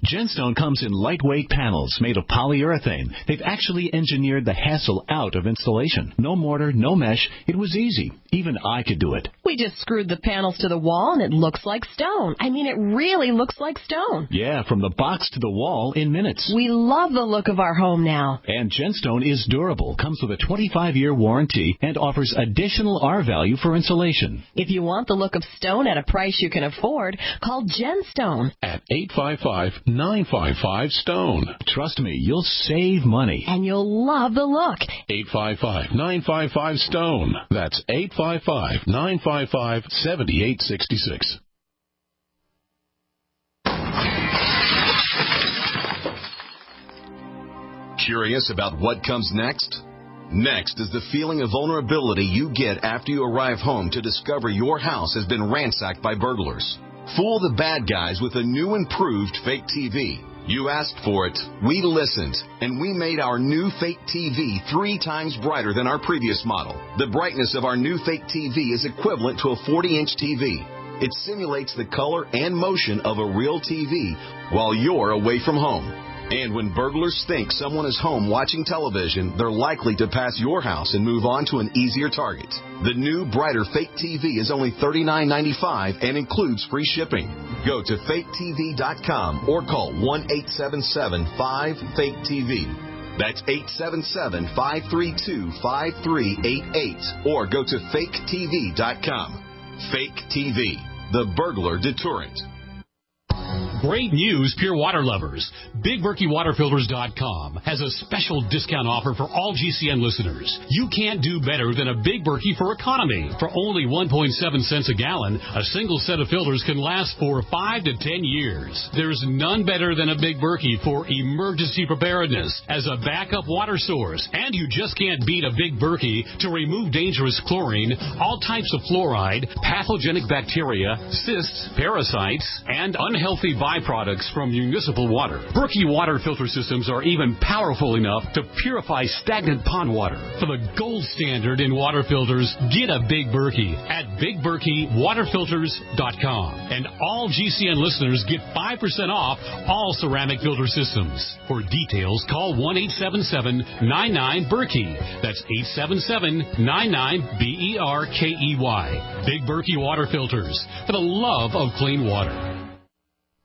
Genstone comes in lightweight panels made of polyurethane. They've actually engineered the hassle out of installation. No mortar, no mesh. It was easy. Even I could do it. We just screwed the panels to the wall and it looks like stone. I mean, it really looks like stone. Yeah, from the box to the wall in minutes. We love the look of our home now. And Genstone is durable, comes with a 25-year warranty, and offers additional R-value for insulation. If you want the look of stone at a price you can afford, call Genstone at 855-955-STONE. Trust me, you'll save money. And you'll love the look. 855-955-STONE. That's 855-955-7866. Curious about what comes next? Next is the feeling of vulnerability you get after you arrive home to discover your house has been ransacked by burglars. Fool the bad guys with a new improved fake TV. You asked for it, we listened, and we made our new fake TV 3 times brighter than our previous model. The brightness of our new fake TV is equivalent to a 40-inch TV. It simulates the color and motion of a real TV while you're away from home. And when burglars think someone is home watching television, they're likely to pass your house and move on to an easier target. The new, brighter fake TV is only $39.95 and includes free shipping. Go to faketv.com or call 1-877-5-FAKE-TV. That's 877-532-5388. Or go to faketv.com. Fake TV, the burglar deterrent. Great news, pure water lovers. BigBerkeyWaterFilters.com has a special discount offer for all GCN listeners. You can't do better than a Big Berkey for economy. For only 1.7 cents a gallon, a single set of filters can last for 5 to 10 years. There's none better than a Big Berkey for emergency preparedness as a backup water source. And you just can't beat a Big Berkey to remove dangerous chlorine, all types of fluoride, pathogenic bacteria, cysts, parasites, and unhealthy byproducts from municipal water. Berkey water filter systems are even powerful enough to purify stagnant pond water. For the gold standard in water filters, get a Big Berkey at BigBerkeyWaterFilters.com. And all GCN listeners get 5% off all ceramic filter systems. For details, call 1-877-99-BERKEY. That's 877-99-BERKEY. Big Berkey Water Filters, for the love of clean water.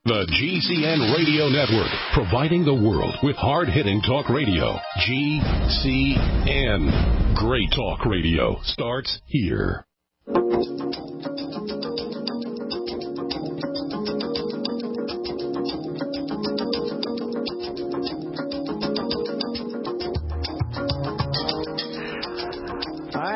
The GCN Radio Network, providing the world with hard-hitting talk radio. GCN. Great talk radio starts here.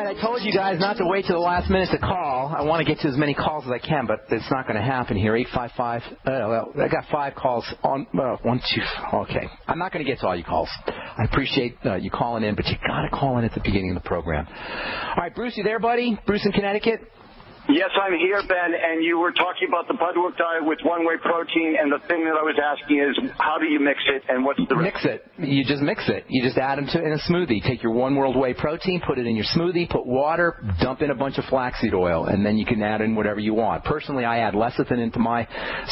I told you guys not to wait till the last minute to call. I want to get to as many calls as I can, but it's not going to happen here. 855. I got 5 calls on. 1, 2. Okay. I'm not going to get to all your calls. I appreciate you calling in, but you got to call in at the beginning of the program. All right, Bruce, you there, buddy? Bruce in Connecticut? Yes, I'm here, Ben, and you were talking about the Budwork diet with one-whey protein, and the thing that I was asking is, how do you mix it, and what's the... Mix it. You just mix it. You just add them in a smoothie. Take your One World Whey protein, put it in your smoothie, put water, dump in a bunch of flaxseed oil, and then you can add in whatever you want. Personally, I add lecithin into my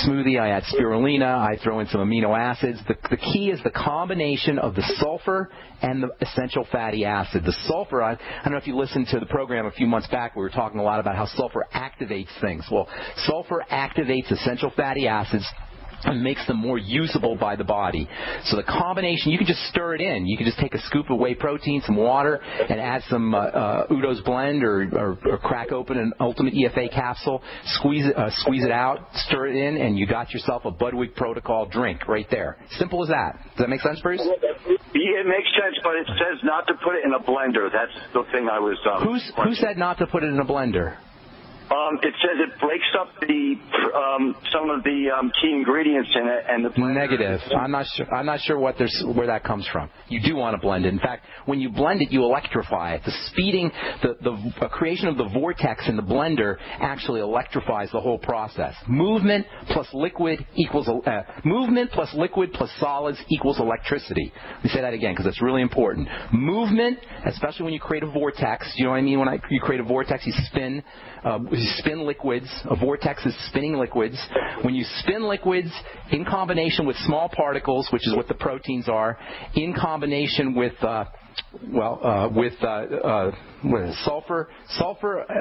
smoothie. I add spirulina. I throw in some amino acids. The key is the combination of the sulfur and the essential fatty acid. The sulfur, I don't know if you listened to the program a few months back, we were talking a lot about how sulfur activates things. Well, sulfur activates essential fatty acids and makes them more usable by the body. So the combination, you can just stir it in. You can just take a scoop of whey protein, some water, and add some Udo's blend or crack open an Ultimate EFA capsule, squeeze it out, stir it in, and you got yourself a Budwig Protocol drink right there. Simple as that. Does that make sense, Bruce? Yeah, it makes sense, but it says not to put it in a blender. That's the thing I was... Who said not to put it in a blender? It says it breaks up some of the key ingredients in it, and the negative. I'm not sure where that comes from. You do want to blend it. In fact, when you blend it, you electrify it. The speeding, the creation of the vortex in the blender actually electrifies the whole process. Movement plus liquid plus solids equals electricity. Let me say that again because it's really important. Movement, especially when you create a vortex. You know what I mean? When you create a vortex, you spin liquids. A vortex is spinning liquids. When you spin liquids in combination with small particles, which is what the proteins are, in combination with sulfur,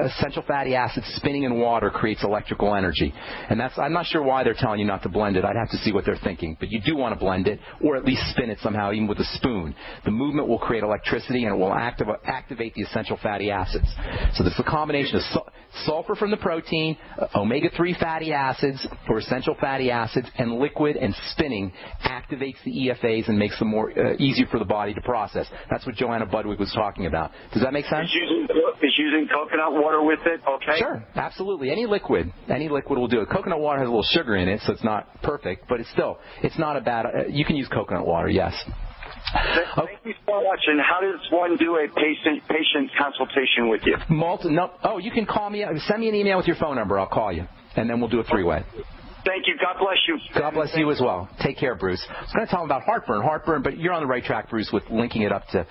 essential fatty acids spinning in water creates electrical energy. And I'm not sure why they're telling you not to blend it. I'd have to see what they're thinking. But you do want to blend it, or at least spin it somehow, even with a spoon. The movement will create electricity, and it will activate the essential fatty acids. So this is a combination of sulfur from the protein, omega-3 fatty acids, or essential fatty acids, and liquid and spinning activates the EFAs and makes them more easier for the body to process. That's what Joanna Budwig was talking about. Does that make sense? Is using coconut water with it okay? Sure, absolutely. Any liquid will do it. Coconut water has a little sugar in it, so it's not perfect, but it's not a bad. You can use coconut water, yes. Thank you so much. And how does one do a patient consultation with you? You can call me. Send me an email with your phone number. I'll call you. and then we'll do a three-way. Thank you. God bless you. God bless you as well. Take care, Bruce. I was going to tell him about heartburn, but you're on the right track, Bruce, with linking it up to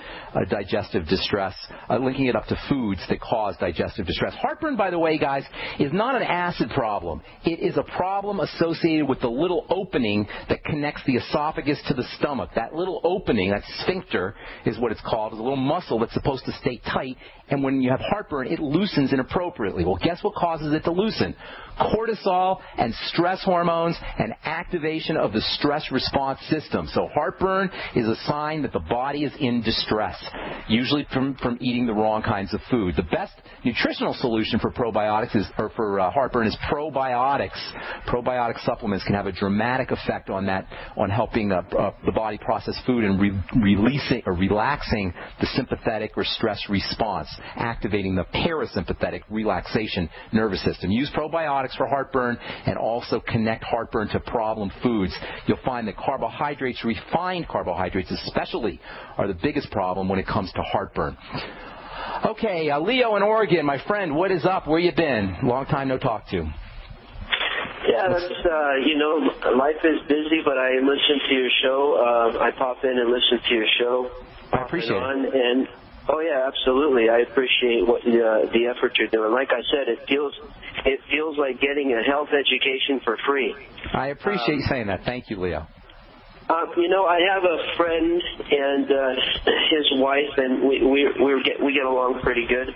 digestive distress, linking it up to foods that cause digestive distress. Heartburn, by the way, guys, is not an acid problem. It is a problem associated with the little opening that connects the esophagus to the stomach. That little opening, that sphincter is what it's called, is a little muscle that's supposed to stay tight, and when you have heartburn, it loosens inappropriately. Well, guess what causes it to loosen? Cortisol and stress hormones and activation of the stress response system. So heartburn is a sign that the body is in distress, usually from eating the wrong kinds of food. The best nutritional solution for heartburn is probiotics. Probiotic supplements can have a dramatic effect on that, on helping the body process food and releasing or relaxing the sympathetic or stress response, activating the parasympathetic relaxation nervous system. Use probiotics for heartburn and also connect heartburn to problem foods. You'll find that carbohydrates, refined carbohydrates especially, are the biggest problem when it comes to heartburn. Okay, Leo in Oregon, my friend, what is up? Where you been? Long time no talk to. Yeah, that's, life is busy, but I listen to your show. I pop in and listen to your show. I appreciate it. And oh, yeah, absolutely. I appreciate what the effort you're doing. Like I said, it feels like getting a health education for free. I appreciate you saying that. Thank you, Leo. I have a friend and his wife, and we get along pretty good.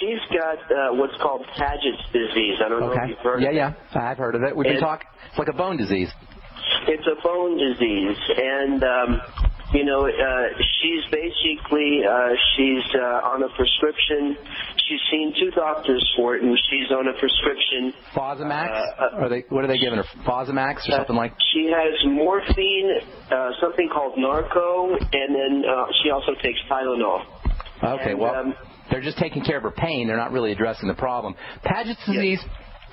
She's got what's called Paget's disease. I don't know if you've heard of it. Yeah, I've heard of it. We've been talking. It's like a bone disease. It's a bone disease, and she's basically she's on a prescription. She's seen 2 doctors for it, and she's on a prescription. Fosamax? What are they giving her? Fosamax or something like? She has morphine, something called Narco, and then she also takes Tylenol. Okay, they're just taking care of her pain. They're not really addressing the problem. Paget's disease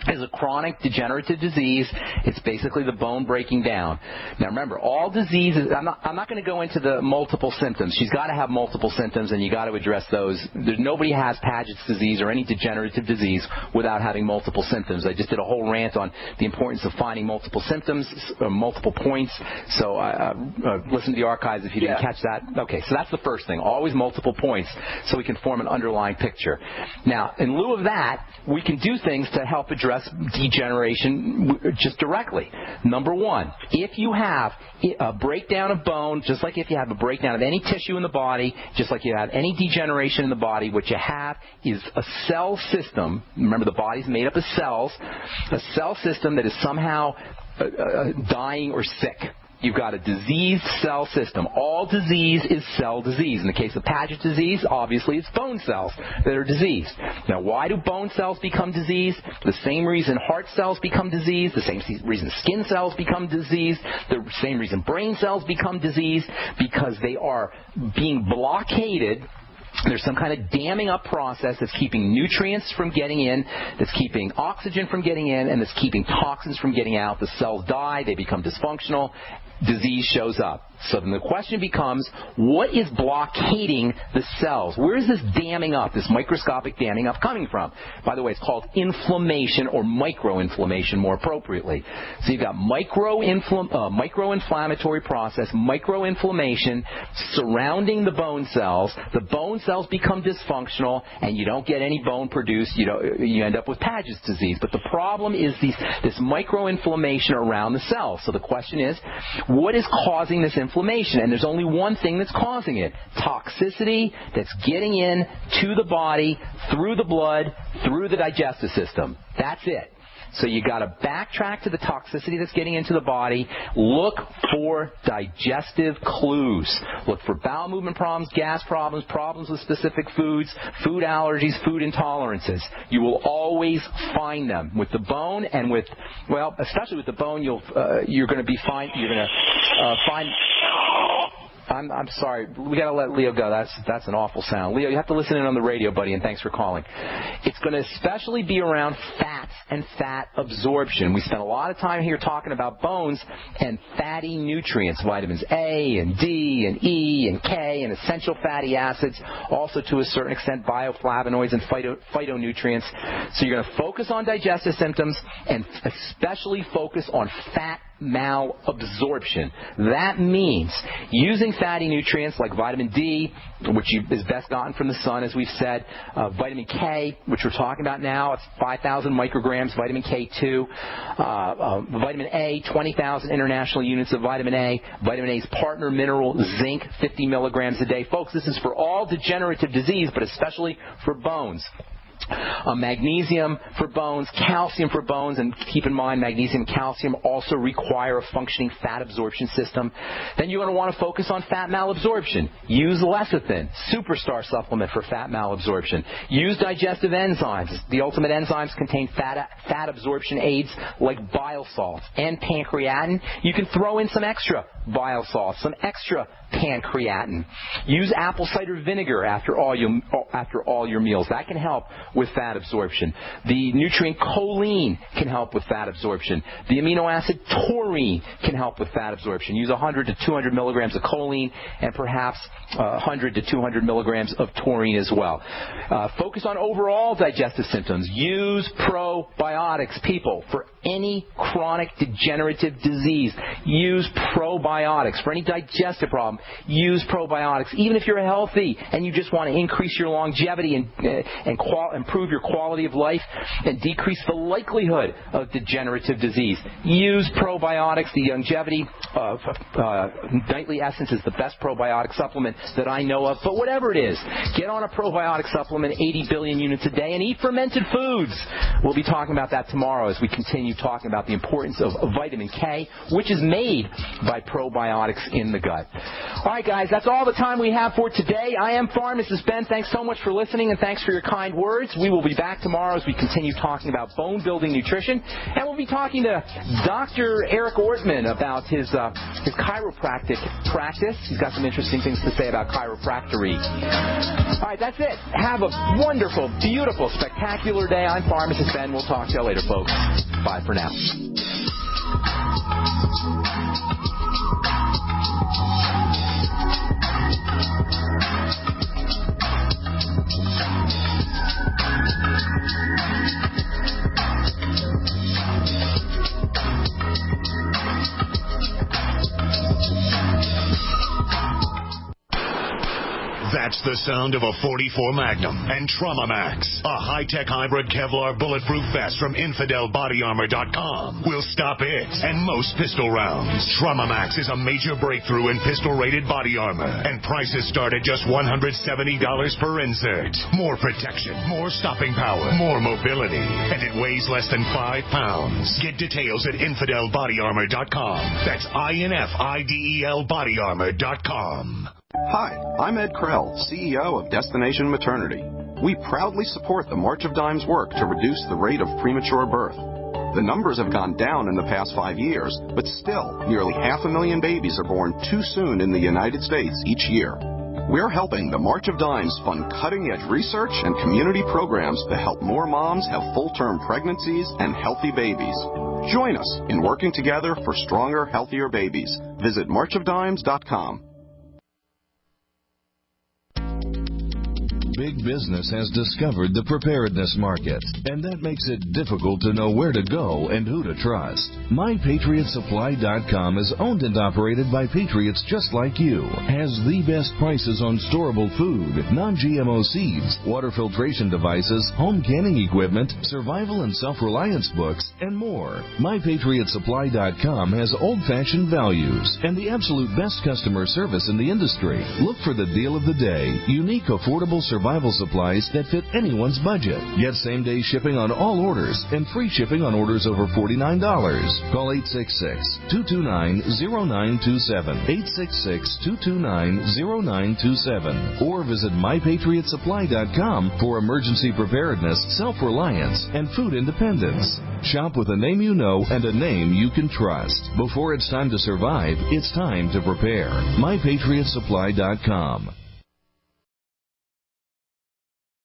is a chronic degenerative disease. It's basically the bone breaking down. Now remember, all diseases, I'm not going to go into the multiple symptoms. She's got to have multiple symptoms, and you got to address those. Nobody has Paget's disease or any degenerative disease without having multiple symptoms. I just did a whole rant on the importance of finding multiple symptoms, multiple points. So listen to the archives if you didn't catch that. Okay, so that's the first thing. Always multiple points so we can form an underlying picture. Now, in lieu of that, we can do things to help address degeneration just directly. Number one, if you have a breakdown of bone, just like if you have a breakdown of any tissue in the body, just like you have any degeneration in the body, what you have is a cell system. Remember, the body's made up of cells, a cell system that is somehow dying or sick. You've got a diseased cell system. All disease is cell disease. In the case of Paget's disease, obviously it's bone cells that are diseased. Now, why do bone cells become diseased? The same reason heart cells become diseased, the same reason skin cells become diseased, the same reason brain cells become diseased, because they are being blockaded. There's some kind of damming up process that's keeping nutrients from getting in, that's keeping oxygen from getting in, and that's keeping toxins from getting out. The cells die, they become dysfunctional, disease shows up. So then the question becomes, what is blockading the cells? Where is this damming up, this microscopic damming up coming from? By the way, it's called inflammation or microinflammation more appropriately. So you've got microinflammatory process, microinflammation surrounding the bone cells. The bone cells become dysfunctional, and you don't get any bone produced. You end up with Paget's disease. But the problem is this microinflammation around the cells. So the question is, what is causing this inflammation? And there's only one thing that's causing it: toxicity that's getting in to the body, through the blood, through the digestive system. That's it. So you got to backtrack to the toxicity that's getting into the body. Look for digestive clues. Look for bowel movement problems, gas problems, problems with specific foods, food allergies, food intolerances. You will always find them with the bone, and especially with the bone. You're going to be fine. You're going to find. I'm sorry. We got to let Leo go. That's an awful sound. Leo, you have to listen in on the radio, buddy, and thanks for calling. It's going to especially be around fats and fat absorption. We spent a lot of time here talking about bones and fatty nutrients, vitamins A and D and E and K and essential fatty acids, also to a certain extent bioflavonoids and phytonutrients. So you're going to focus on digestive symptoms and especially focus on fat malabsorption. That means using fatty nutrients like vitamin D, which is best gotten from the sun, as we've said, vitamin K, which we're talking about now, it's 5,000 micrograms, vitamin K2, vitamin A, 20,000 international units of vitamin A, vitamin A's partner mineral, zinc, 50 milligrams a day. Folks, this is for all degenerative disease, but especially for bones. Magnesium for bones, calcium for bones, and keep in mind magnesium and calcium also require a functioning fat absorption system. Then you're going to want to focus on fat malabsorption. Use lecithin, superstar supplement for fat malabsorption. Use digestive enzymes. The ultimate enzymes contain fat absorption aids like bile salts and pancreatin. You can throw in some extra bile salts, some extra pancreatin. Use apple cider vinegar after all your meals. That can help with fat absorption. The nutrient choline can help with fat absorption. The amino acid taurine can help with fat absorption. Use 100 to 200 milligrams of choline and perhaps 100 to 200 milligrams of taurine as well. Focus on overall digestive symptoms. Use probiotics, people, for any chronic degenerative disease. Use probiotics. For any digestive problem, use probiotics. Even if you're healthy and you just want to increase your longevity and improve your quality of life and decrease the likelihood of degenerative disease, use probiotics. The Longevity Nightly Essence is the best probiotic supplement that I know of. But whatever it is, get on a probiotic supplement, 80 billion units a day, and eat fermented foods. We'll be talking about that tomorrow as we continue talking about the importance of vitamin K, which is made by probiotics in the gut. All right, guys, that's all the time we have for today. I am Pharmacist Ben. Thanks so much for listening, and thanks for your kind words. We will be back tomorrow as we continue talking about bone-building nutrition, and we'll be talking to Dr. Eric Ortman about his chiropractic practice. He's got some interesting things to say about chiropractory. All right, that's it. Have a wonderful, beautiful, spectacular day. I'm Pharmacist Ben. We'll talk to you later, folks. Bye for now. That's the sound of a .44 Magnum and Trauma Max, a high-tech hybrid Kevlar bulletproof vest from InfidelBodyArmor.com. Will stop it and most pistol rounds. Trauma Max is a major breakthrough in pistol-rated body armor, and prices start at just $170 per insert. More protection, more stopping power, more mobility, and it weighs less than 5 pounds. Get details at InfidelBodyArmor.com. That's INFIDEL BodyArmor.com. Hi, I'm Ed Krell, CEO of Destination Maternity. We proudly support the March of Dimes work to reduce the rate of premature birth. The numbers have gone down in the past 5 years, but still, nearly 500,000 babies are born too soon in the United States each year. We're helping the March of Dimes fund cutting-edge research and community programs to help more moms have full-term pregnancies and healthy babies. Join us in working together for stronger, healthier babies. Visit marchofdimes.com. Big business has discovered the preparedness market, and that makes it difficult to know where to go and who to trust. MyPatriotSupply.com is owned and operated by patriots just like you. Has the best prices on storable food, non-GMO seeds, water filtration devices, home canning equipment, survival and self-reliance books, and more. MyPatriotSupply.com has old-fashioned values and the absolute best customer service in the industry. Look for the deal of the day. Unique, affordable survival survival supplies that fit anyone's budget. Get same-day shipping on all orders and free shipping on orders over $49. Call 866-229-0927, 866-229-0927, or visit mypatriotsupply.com for emergency preparedness, self-reliance, and food independence. Shop with a name you know and a name you can trust. Before it's time to survive, it's time to prepare. mypatriotsupply.com.